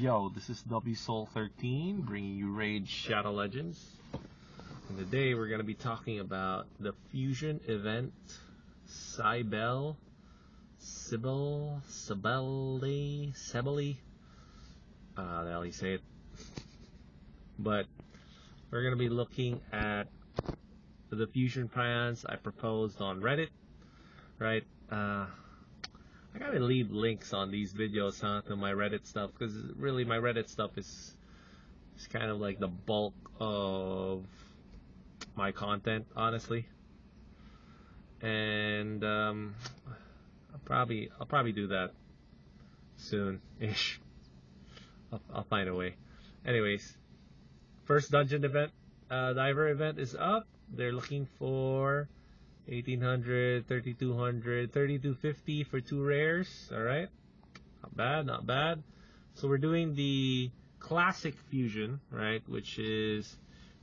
Yo, this is WSoul13 bringing you Raid Shadow Legends. And today we're going to be talking about the fusion event Cybele. The hell you say it. But we're going to be looking at the fusion plans I proposed on Reddit, right? I gotta leave links on these videos, to my Reddit stuff, because really my Reddit stuff is kind of like the bulk of my content, honestly. And I'll probably do that soon-ish. I'll find a way. Anyways, first dungeon event, diver event is up. They're looking for 1800, 3200, 3250 for 2 rares. Alright, not bad, not bad. So we're doing the classic fusion, right, which is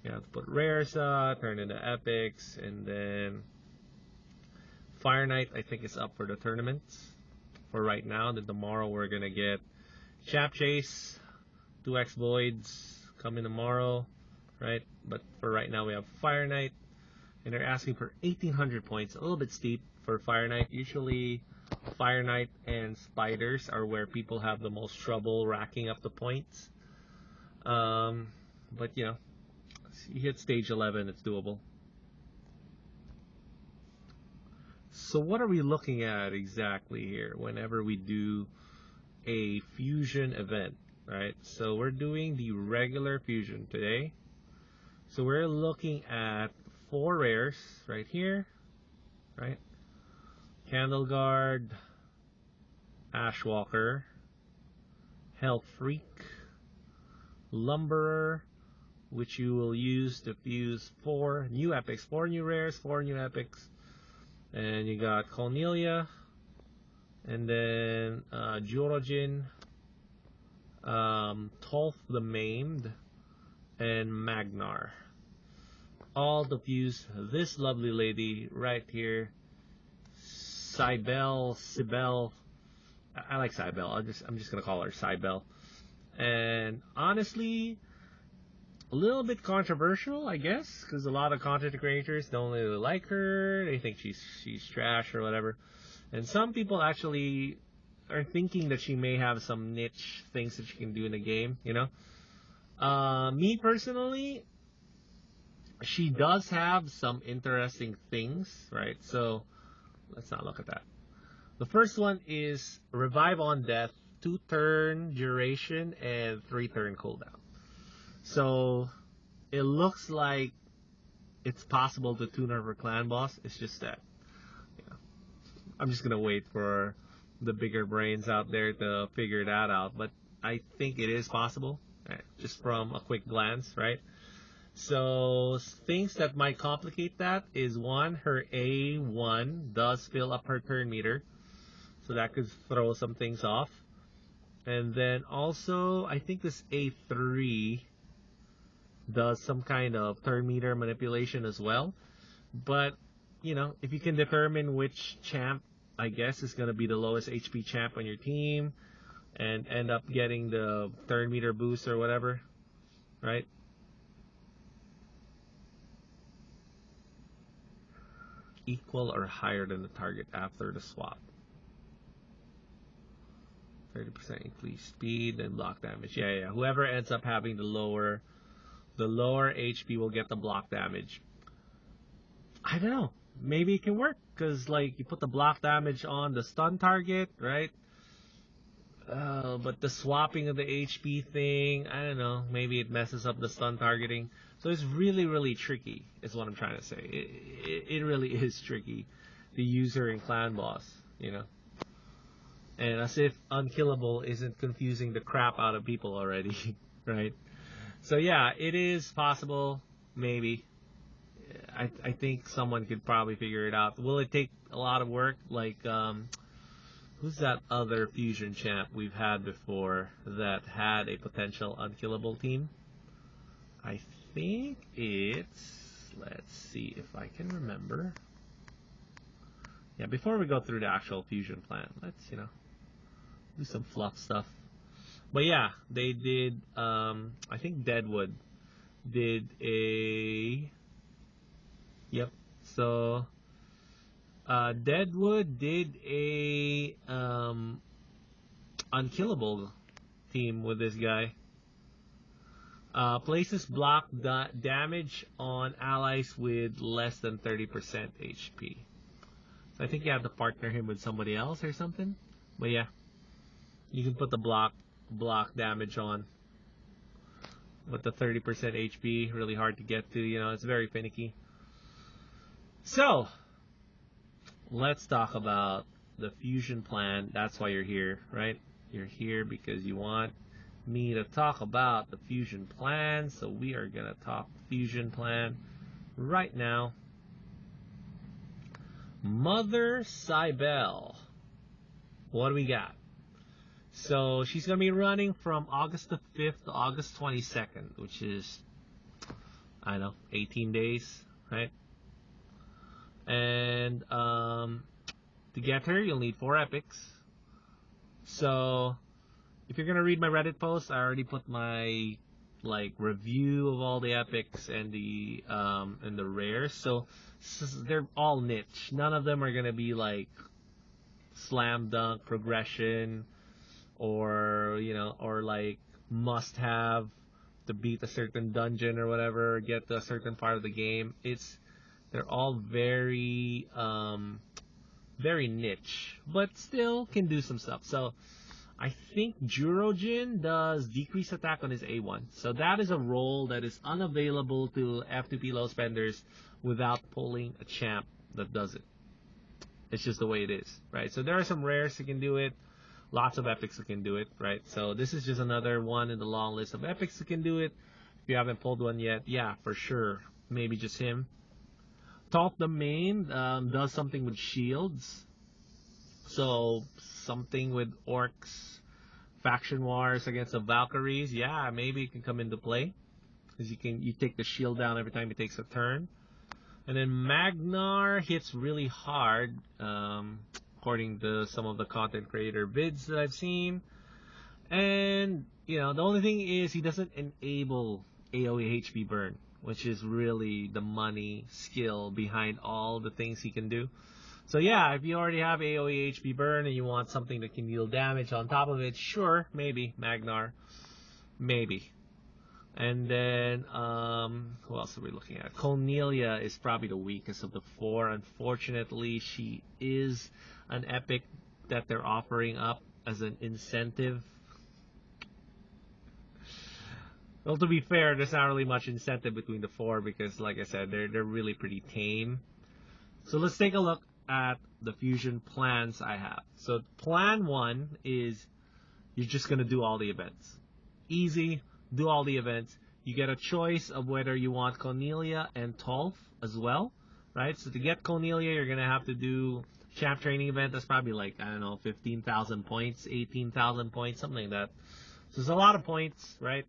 you have to put rares turn into epics, and then Fire Knight I think is up for the tournaments for right now. Then tomorrow we're gonna get Chap Chase, 2x Voids coming tomorrow, right? But for right now we have Fire Knight. And they're asking for 1800 points, a little bit steep for Fire Knight. Usually Fire Knight and Spiders are where people have the most trouble racking up the points. But you know, you hit stage 11, it's doable. So what are we looking at exactly here whenever we do a fusion event, right? So we're doing the regular fusion today. So we're looking at 4 rares right here, right? Candle Guard, Ashwalker, Hell Freak, Lumberer, which you will use to fuse 4 new epics, 4 new rares, 4 new epics. And you got Cornelia, and then Jorojin, Tolf the Maimed, and Magnar. All to fuse this lovely lady right here, Cybele. I like Cybele. I'm just gonna call her Cybele. And honestly, a little bit controversial, I guess, because a lot of content creators don't really like her. They think she's trash or whatever. And some people actually are thinking that she may have some niche things that she can do in the game. You know, me personally, she does have some interesting things, right? So let's not look at that. The first one is Revive on Death, 2-turn duration and 3-turn cooldown. So it looks like it's possible to tune her for clan boss. It's just that, you know, I'm just gonna wait for the bigger brains out there to figure that out. But I think it is possible, right? Just from a quick glance, right? So things that might complicate that is, one, her A1 does fill up her turn meter, so that could throw some things off. And then also I think this A3 does some kind of turn meter manipulation as well. But you know, if you can determine which champ I guess is going to be the lowest HP champ on your team and end up getting the turn meter boost or whatever, right? Equal or higher than the target after the swap. 30% increase speed and block damage. Yeah. Whoever ends up having the lower HP will get the block damage. I don't know. Maybe it can work, because like you put the block damage on the stun target, right? But the swapping of the HP thing, I don't know. Maybe it messes up the stun targeting. So it's really, really tricky, is what I'm trying to say. It really is tricky to use her in clan boss, you know. And as if unkillable isn't confusing the crap out of people already, right? So yeah, it is possible, maybe. I think someone could probably figure it out. Will it take a lot of work? Like, who's that other fusion champ we've had before that had a potential unkillable team? I think it's, let's see if I can remember. Yeah, before we go through the actual fusion plan, let's, you know, do some fluff stuff. But yeah, they did. I think Deadwood did a. Yep. So Deadwood did a unkillable team with this guy. Places block damage on allies with less than 30% HP. So I think you have to partner him with somebody else or something. But yeah, you can put the block damage on with the 30% HP. Really hard to get to. It's very finicky. So let's talk about the fusion plan. That's why you're here, right? You're here because you want me to talk about the fusion plan. So we are gonna talk fusion plan right now. Mother Cybele. What do we got? So she's gonna be running from August the 5th to August 22nd, which is, I don't know, 18 days, right? And to get her, you'll need 4 epics. So if you're gonna read my Reddit post, I already put my review of all the epics and the rares. So they're all niche. None of them are gonna be like slam dunk progression or like must have to beat a certain dungeon or whatever, or get to a certain part of the game. They're all very very niche, but still can do some stuff. So I think Jurojin does decreased attack on his A1. So that is a role that is unavailable to F2P low spenders without pulling a champ that does it. It's just the way it is, right? So there are some rares that can do it. Lots of epics that can do it, right? So this is just another one in the long list of epics that can do it. If you haven't pulled one yet, yeah, for sure. Maybe just him. Talk the main does something with shields. So something with orcs, faction wars against the Valkyries. Yeah, maybe it can come into play. Because you take the shield down every time he takes a turn. And then Magnar hits really hard, according to some of the content creator vids that I've seen. And, the only thing is he doesn't enable AoE HP burn, which is really the money skill behind all the things he can do. So yeah, if you already have AoE HP burn and you want something that can deal damage on top of it, sure, maybe Magnar. Maybe. And then, who else are we looking at? Cornelia is probably the weakest of the 4. Unfortunately, she is an epic that they're offering up as an incentive. Well, to be fair, there's not really much incentive between the 4 because, like I said, they're really pretty tame. So let's take a look at the fusion plans I have. So plan 1 is you're just going to do all the events. Easy. Do all the events. You get a choice of whether you want Cornelia and Tolf as well, right? So to get Cornelia, you're gonna have to do champ training event. That's probably like, I don't know, 15,000 points, 18,000 points, something like that. So it's a lot of points, right?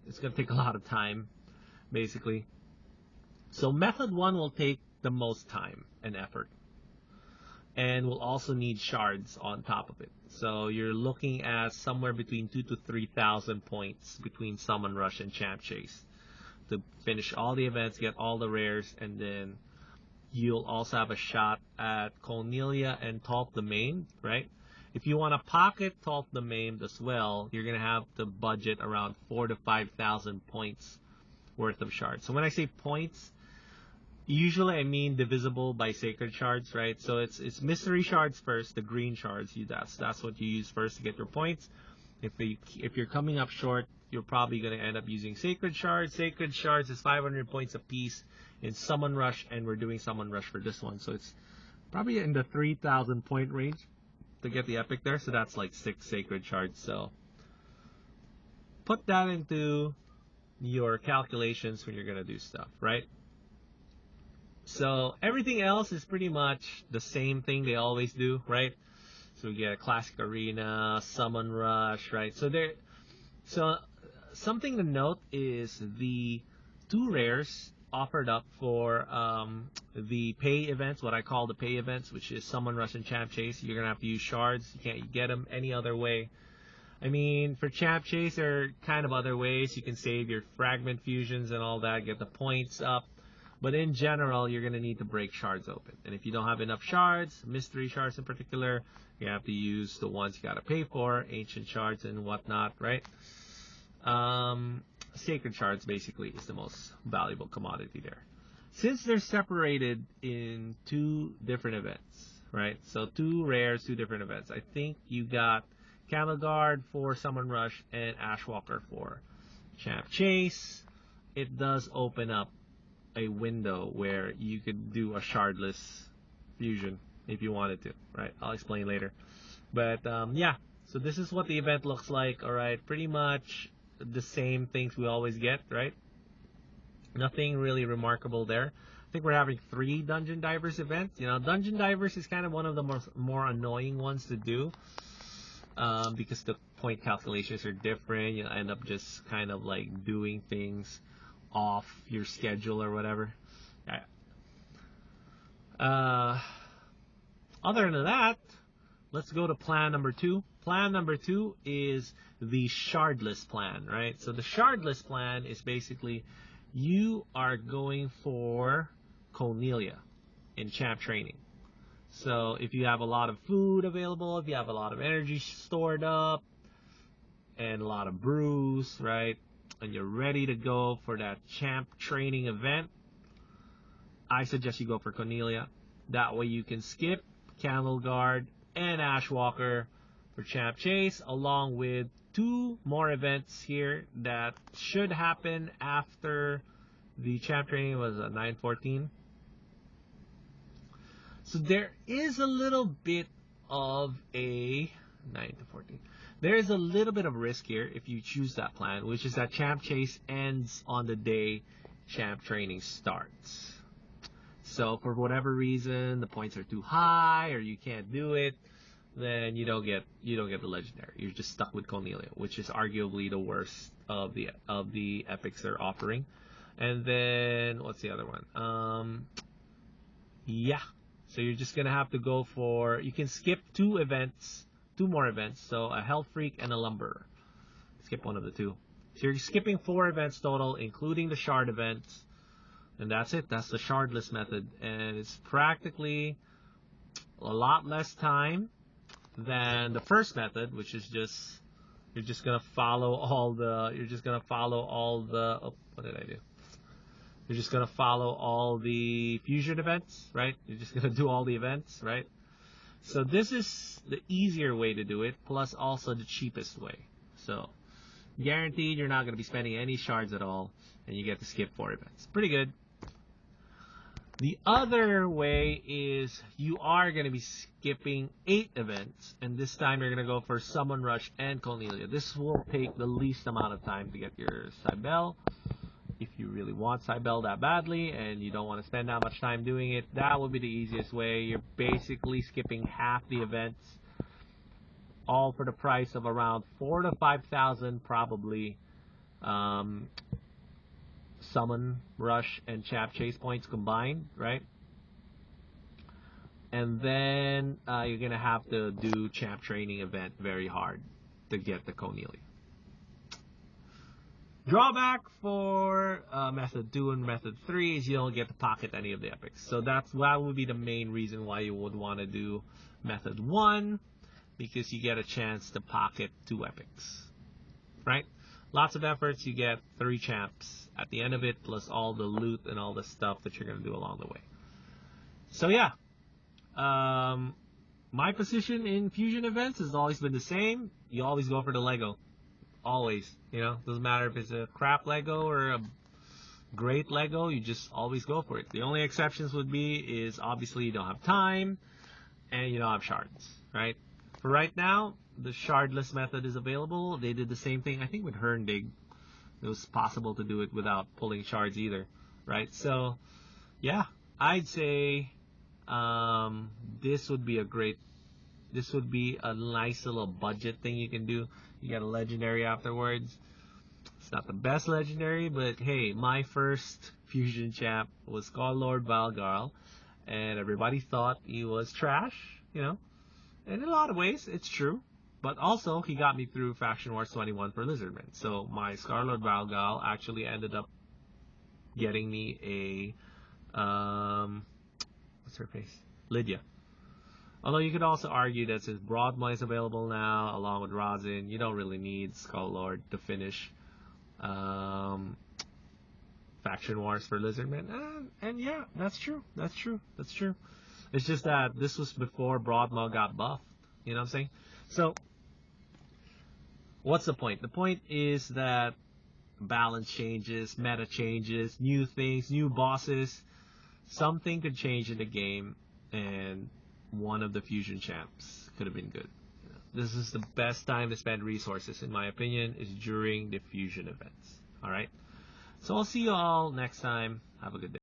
It's gonna take a lot of time, basically. So method 1 will take the most time and effort, and we'll also need shards on top of it. So you're looking at somewhere between 2,000 to 3,000 points between Summon Rush and Champ Chase to finish all the events, get all the rares, and then you'll also have a shot at Cornelia and Talk the Maimed, right? If you want to pocket Talk the Maimed as well, you're going to have to budget around 4,000 to 5,000 points worth of shards. So when I say points, usually I mean divisible by sacred shards, right? So it's mystery shards first, the green shards. That's what you use first to get your points. If you're coming up short, you're probably going to end up using sacred shards. Sacred shards is 500 points a piece in Summon Rush, and we're doing Summon Rush for this one, so it's probably in the 3,000 point range to get the epic there. So that's like 6 sacred shards. So put that into your calculations when you're going to do stuff, right? So everything else is pretty much the same thing they always do, right? So we get a classic arena, Summon Rush, right? So something to note is the 2 rares offered up for the pay events, what I call the pay events, which is Summon Rush and Champ Chase. You're gonna have to use shards. You can't get them any other way. I mean, for Champ Chase, there are kind of other ways you can save your fragment fusions and all that, get the points up. But in general, you're going to need to break shards open. And if you don't have enough shards, mystery shards in particular, you have to use the ones you got to pay for, ancient shards and whatnot, right? Sacred shards basically is the most valuable commodity there. Since they're separated in two different events, right? So 2 rares, 2 different events. I think you got Camel Guard for Summon Rush and Ashwalker for Champ Chase. It does open up a window where you could do a Shardless fusion if you wanted to, right? I'll explain later. But yeah, so this is what the event looks like, alright? Pretty much the same things we always get, right? Nothing really remarkable there. I think we're having 3 Dungeon Divers events. You know, Dungeon Divers is kind of one of the more annoying ones to do because the point calculations are different. You end up just kind of like doing things off your schedule or whatever. Other than that, let's go to plan number 2. Plan number 2 is the Shardless plan, right? So the Shardless plan is basically you are going for Cornelia in champ training. So if you have a lot of food available, if you have a lot of energy stored up, and a lot of brews, right? And you're ready to go for that champ training event, I suggest you go for Cornelia. That way you can skip Camel Guard and Ashwalker for Champ Chase, along with 2 more events here that should happen after the champ training was 9/14. So there is a little bit of a 9 to 14. There is a little bit of risk here if you choose that plan, which is that Champ Chase ends on the day Champ Training starts. So for whatever reason, the points are too high or you can't do it, then you don't get the legendary. You're just stuck with Cornelia, which is arguably the worst of the epics they're offering. And then what's the other one? Yeah. So you're just gonna have to go for. You can skip 2 more events. So a Hell Freak and a Lumberer. Skip one of the 2. So you're skipping 4 events total, including the shard events, and that's it. That's the Shardless method, and it's practically a lot less time than the first method, which is just you're just gonna follow all the. Oh, what did I do? You're just going to follow all the fusion events, right? You're just going to do all the events, right? So this is the easier way to do it, plus also the cheapest way. So guaranteed you're not going to be spending any shards at all, and you get to skip 4 events. Pretty good. The other way is you are going to be skipping 8 events, and this time you're going to go for Summon Rush and Cornelia. This will take the least amount of time to get your Cybele. If you really want Cybele that badly and you don't want to spend that much time doing it, that would be the easiest way. You're basically skipping half the events, all for the price of around 4,000 to 5,000 probably. Summon, Rush, and Champ Chase points combined, right? And then you're going to have to do Champ Training event very hard to get the Cornelia. Drawback for method 2 and method 3 is you don't get to pocket any of the epics. So that would be the main reason why you would want to do method 1, because you get a chance to pocket 2 epics, right? Lots of efforts, you get 3 champs at the end of it, plus all the loot and all the stuff that you're going to do along the way. So yeah, my position in fusion events has always been the same. You always go for the Lego. Always, doesn't matter if it's a crap Lego or a great Lego, you just always go for it. The only exceptions would be is obviously you don't have time and you don't have shards, right? For right now, the Shardless method is available. They did the same thing, I think, with Herndig. It was possible to do it without pulling shards either, right? So, yeah, I'd say this would be a nice little budget thing you can do. You get a legendary afterwards. It's not the best legendary, but hey, my first fusion champ was called Lord Valgarl, and everybody thought he was trash, In a lot of ways, it's true. But also, he got me through Faction Wars 21 for Lizardmen. So my Scarlet Valgal actually ended up getting me a, what's her face? Lydia. Although you could also argue that since Broadmoor is available now, along with Rosin, you don't really need Skull Lord to finish Faction Wars for Lizardmen. And yeah, that's true. That's true. That's true. It's just that this was before Broadmoor got buffed. You know what I'm saying? So, what's the point? The point is that balance changes, meta changes, new things, new bosses. Something could change in the game, and one of the fusion champs could have been good. This is the best time to spend resources, in my opinion, is during the fusion events. Alright? So I'll see you all next time. Have a good day.